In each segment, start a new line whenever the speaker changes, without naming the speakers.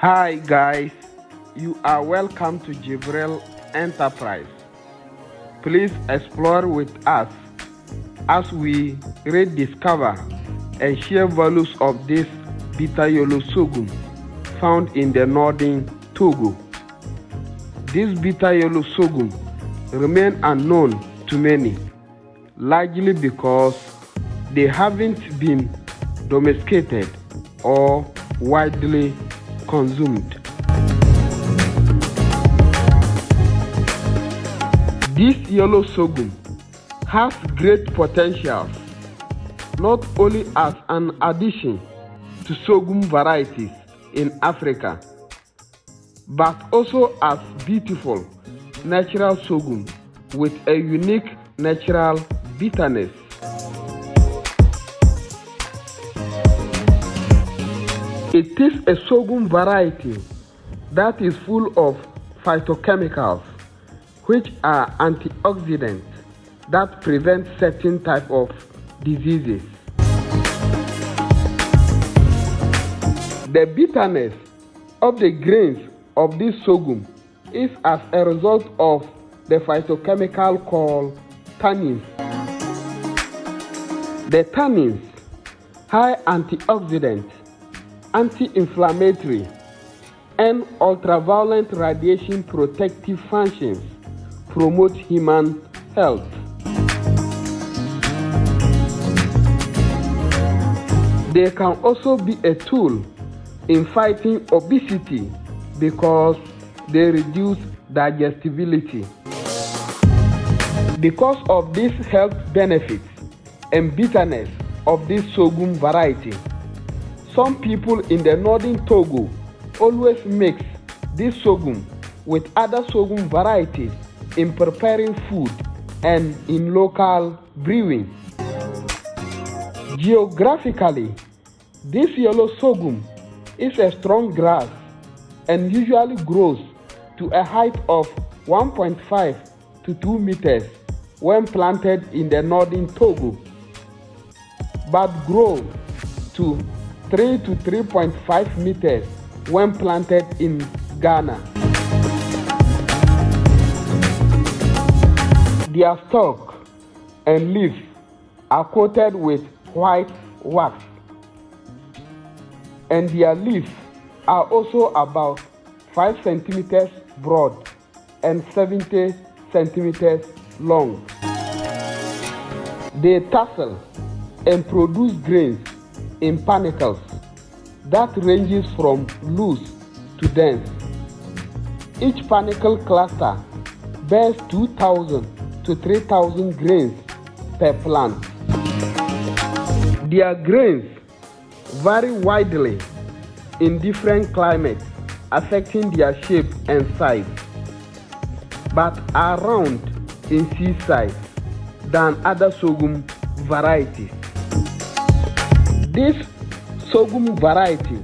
Hi guys, you are welcome to Jibril Enterprise. Please explore with us as we rediscover and share values of this bitter yellow sorghum found in the northern Togo. This bitter yellow sorghum remain unknown to many, largely because they haven't been domesticated or widely consumed. This yellow sorghum has great potential, not only as an addition to sorghum varieties in Africa, but also as beautiful natural sorghum with a unique natural bitterness. It is a sorghum variety that is full of phytochemicals, which are antioxidants that prevent certain types of diseases. The bitterness of the grains of this sorghum is as a result of the phytochemical called tannins. The tannins, high antioxidant, anti-inflammatory, and ultraviolet radiation protective functions, promote human health. They can also be a tool in fighting obesity because they reduce digestibility. Because of these health benefits and bitterness of this sorghum variety, some people in the northern Togo always mix this sorghum with other sorghum varieties in preparing food and in local brewing. Geographically, this yellow sorghum is a strong grass and usually grows to a height of 1.5 to 2 meters when planted in the northern Togo, but grows to 3 to 3.5 meters when planted in Ghana. Their stalk and leaf are coated with white wax, and their leaves are also about 5 centimeters broad and 70 centimeters long. They tassel and produce grains in panicles that ranges from loose to dense. Each panicle cluster bears 2,000 to 3,000 grains per plant. Their grains vary widely in different climates, affecting their shape and size, but are round in seed-size than other sorghum varieties. This sorghum variety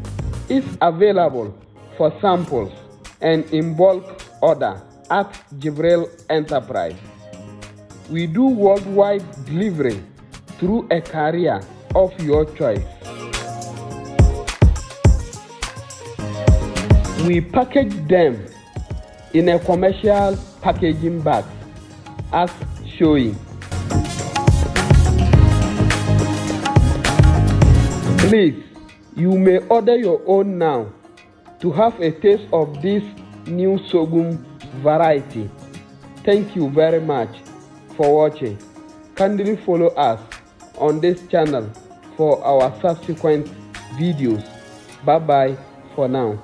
is available for samples and in bulk order at Jibril Enterprise. We do worldwide delivery through a carrier of your choice. We package them in a commercial packaging bag as showing. Please, you may order your own now to have a taste of this new sorghum variety. Thank you very much for watching. Kindly follow us on this channel for our subsequent videos. Bye bye for now.